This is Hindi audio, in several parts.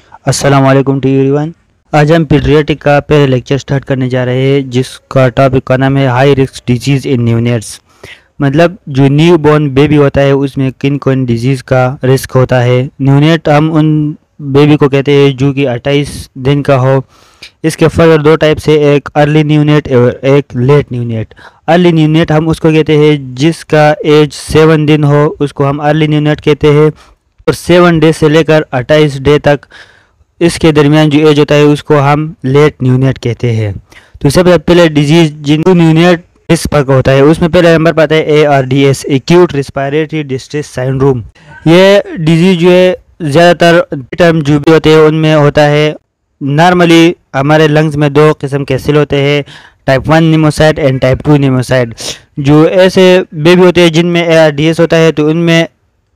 अस्सलाम वालेकुम टू एवरीवन। आज हम पीडियाट्रिक का पहले लेक्चर स्टार्ट करने जा रहे हैं, जिसका टॉपिक का नाम है high risk disease in neonates. मतलब जो न्यू बॉर्न बेबी होता है उसमें किन कौन डिजीज़ का रिस्क होता है। न्यूनेट हम उन बेबी को कहते हैं जो कि 28 दिन का हो। इसके फर्दर दो टाइप से, एक अर्ली न्यूनेट और एक लेट न्यूनेट। अर्ली न्यूनेट हम उसको कहते हैं जिसका एज 7 दिन हो, उसको हम अर्ली न्यूनेट कहते हैं। और 7 डे से लेकर 28 डे तक इसके दरमियान जो एज होता है उसको हम लेट न्यूनेट कहते हैं। तो सबसे पहले डिजीज जिनको न्यूनेट रिस्क पर होता है उसमें पहले नंबर पर आता है ARDS, acute respiratory distress syndrome. ये डिजीज जो है ज़्यादातर टर्म जो भी होते हैं उनमें होता है। नॉर्मली हमारे लंग्स में दो किस्म के सेल होते हैं, टाइप 1 निमोसाइट एंड टाइप 2 निमोसाइट। जो ऐसे बेबी होते हैं जिनमें ARDS होता है तो उनमें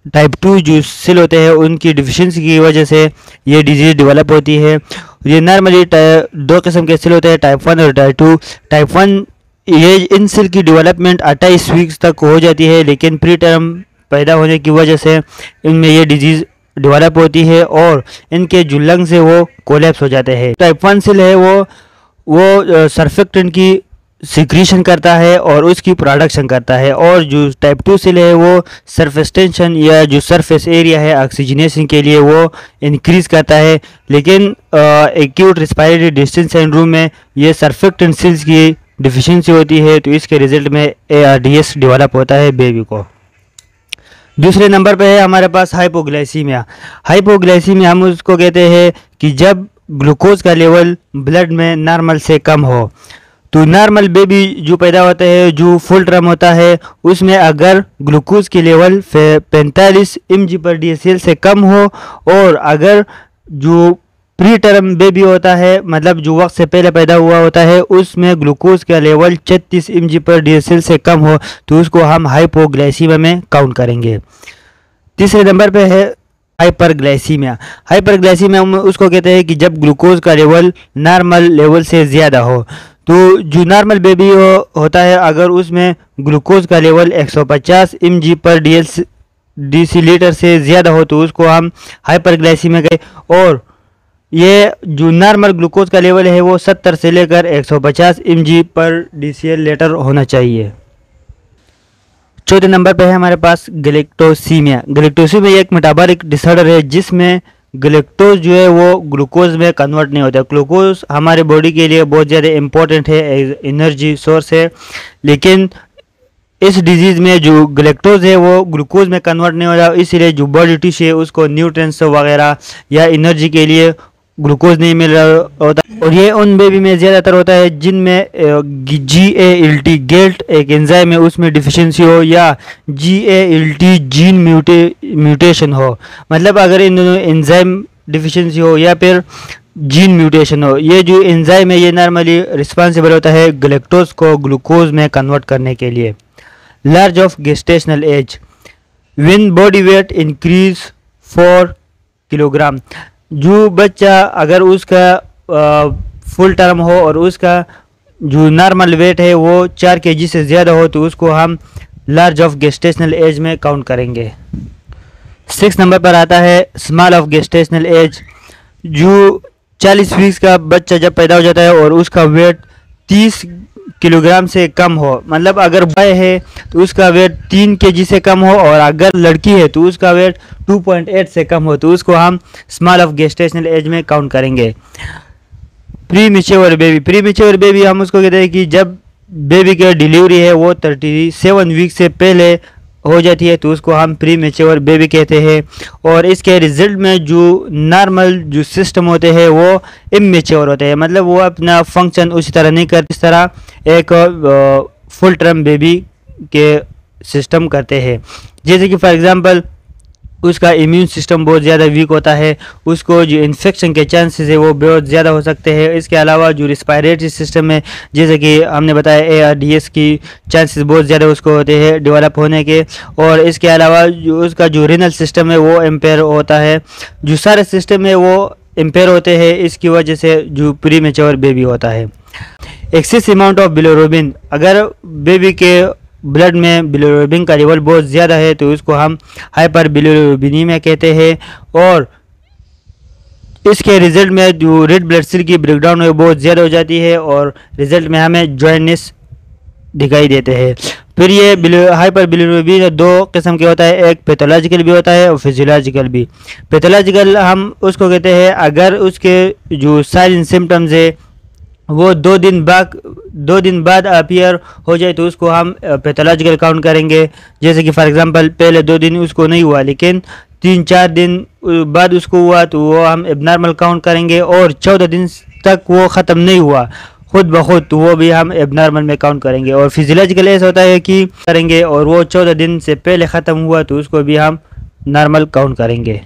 टाइप 2 जो सेल होते हैं उनकी डिफिशिएंसी की वजह से ये डिजीज़ डेवलप होती है। ये नॉर्मली दो किस्म के सेल होते हैं, टाइप 1 और टाइप 2। टाइप 1 ये इन सेल की डेवलपमेंट 28 वीक्स तक हो जाती है, लेकिन प्री टर्म पैदा होने की वजह से इनमें ये डिजीज़ डेवलप होती है और इनके जो लंग्स है वो कोलैप्स हो जाते हैं। टाइप 1 सेल है वो सर्फेक्टेंट की सिक्रीशन करता है और उसकी प्रोडक्शन करता है, और जो टाइप 2 सेल है वो सरफेस टेंशन या जो सरफेस एरिया है ऑक्सीजनेशन के लिए वो इंक्रीज करता है। लेकिन एक्यूट रिस्पायरेटरी डिस्ट्रेस सिंड्रोम में ये सर्फेक्टेंट सेल्स की डिफिशिएंसी होती है, तो इसके रिजल्ट में ARDS डेवलप होता है बेबी को। दूसरे नंबर पे है हमारे पास हाइपोग्लाइसीमिया। हाइपोग्लाइसीमिया हम उसको कहते हैं कि जब ग्लूकोज का लेवल ब्लड में नॉर्मल से कम हो। तो नॉर्मल बेबी जो पैदा होता है, जो फुल टर्म होता है, उसमें अगर ग्लूकोज के लेवल 45 mg/dl से कम हो, और अगर जो प्री टर्म बेबी होता है मतलब जो वक्त से पहले पैदा हुआ होता है उसमें ग्लूकोज का लेवल 36 mg/dl से कम हो, तो उसको हम हाइपोग्लाइसीमिया में काउंट करेंगे। तीसरे नंबर पे है हाइपरग्लाइसीमिया। हाइपरग्लाइसीमिया हम उसको कहते हैं कि जब ग्लूकोज का लेवल नॉर्मल लेवल से ज़्यादा हो। तो जो नॉर्मल बेबी होता है अगर उसमें ग्लूकोज का लेवल 150 mg/dl से ज़्यादा हो तो उसको हम हाइपरग्लाइसीमिया कहें। और ये जो नॉर्मल ग्लूकोज का लेवल है वो 70 से लेकर 150 mg/dl होना चाहिए। चौथे नंबर पे है हमारे पास गैलेक्टोसीमिया। गैलेक्टोसीमिया एक मेटाबॉलिक डिसऑर्डर है जिसमें ग्लूकोज जो है वो ग्लूकोज में कन्वर्ट नहीं होता। ग्लूकोज हमारे बॉडी के लिए बहुत ज़्यादा इम्पोर्टेंट है, एनर्जी सोर्स है, लेकिन इस डिजीज़ में जो ग्लूकोज है वो ग्लूकोज में कन्वर्ट नहीं हो रहा, इसीलिए जो बॉडी टिश्यू है उसको न्यूट्रिएंट्स वगैरह या एनर्जी के लिए ग्लूकोज नहीं मिल रहा होता। और ये उन बेबी में ज़्यादातर होता है जिनमें GALT गेल्ट एक एंजाइम है उसमें डिफिशिएंसी हो, या GALT जीन म्यूटेशन हो। मतलब अगर इन दोनों एंजाइम डिफिशिएंसी हो या फिर जीन म्यूटेशन हो, ये जो एंजाइम है ये नॉर्मली रिस्पॉन्सिबल होता है ग्लैक्टोज को ग्लूकोज में कन्वर्ट करने के लिए। Large of gestational age, when body weight increase 4 kilogram. जो बच्चा अगर उसका फुल टर्म हो और उसका जो नॉर्मल वेट है वो 4 kg से ज़्यादा हो तो उसको हम लार्ज ऑफ गेस्टेशनल एज में काउंट करेंगे। 6 नंबर पर आता है स्मॉल ऑफ गेस्टेशनल एज। जो 40 वीक्स का बच्चा जब पैदा हो जाता है और उसका वेट 30 किलोग्राम से कम हो, मतलब अगर बॉय है तो उसका वेट 3 kg से कम हो, और अगर लड़की है तो उसका वेट 2.8 से कम हो, तो उसको हम स्मॉल ऑफ गेस्टेशनल एज में काउंट करेंगे। Pre mature baby. Pre mature baby हम उसको कहते हैं कि जब बेबी की डिलीवरी है वो 37 वीक से पहले हो जाती है तो उसको हम प्री मैच्योर बेबी कहते हैं। और इसके रिजल्ट में जो नॉर्मल जो सिस्टम होते हैं वो इमेच्योर होते हैं, मतलब वो अपना फंक्शन उसी तरह नहीं करते जिस तरह एक फुल टर्म बेबी के सिस्टम करते हैं। जैसे कि फॉर एग्जांपल उसका इम्यून सिस्टम बहुत ज़्यादा वीक होता है, उसको जो इन्फेक्शन के चांसेस है वो बहुत ज़्यादा हो सकते हैं। इसके अलावा जो रिस्पायरेटरी सिस्टम है, जैसे कि हमने बताया ARDS की चांसेस बहुत ज़्यादा उसको होते हैं डेवलप होने के। और इसके अलावा जो उसका जो रीनल सिस्टम है वो इम्पेयर होता है। जो सारे सिस्टम है वो इम्पेयर होते हैं, इसकी वजह से जो प्री मैच्योर बेबी होता है। एक्सेस अमाउंट ऑफ बिलिरुबिन, अगर बेबी के ब्लड में बिलिरुबिन का लेवल बहुत ज़्यादा है तो उसको हम हाइपर बिलिरुबिनीमिया कहते हैं। और इसके रिज़ल्ट में जो रेड ब्लड सेल की ब्रेकडाउन है बहुत ज़्यादा हो जाती है और रिज़ल्ट में हमें जॉइंटनेस दिखाई देते हैं। फिर ये हाइपर बिलिरुबिन दो किस्म के होता है, एक पैथोलॉजिकल भी होता है और फिजियोलॉजिकल भी। पैथोलॉजिकल हम उसको कहते हैं अगर उसके जो साइन सिम्टम्स है वो 2 दिन बाद अपीयर हो जाए तो उसको हम पैथोलॉजिकल काउंट करेंगे। जैसे कि फॉर एग्जांपल पहले 2 दिन उसको नहीं हुआ लेकिन 3-4 दिन बाद उसको हुआ तो वो हम एबनॉर्मल काउंट करेंगे, और 14 दिन तक वो ख़त्म नहीं हुआ खुद ब खुद तो वो भी हम एबनॉर्मल में काउंट करेंगे। और फिजियोलॉजिकल ऐसा होता है कि करेंगे और वो 14 दिन से पहले ख़त्म हुआ तो उसको भी हम नॉर्मल काउंट करेंगे।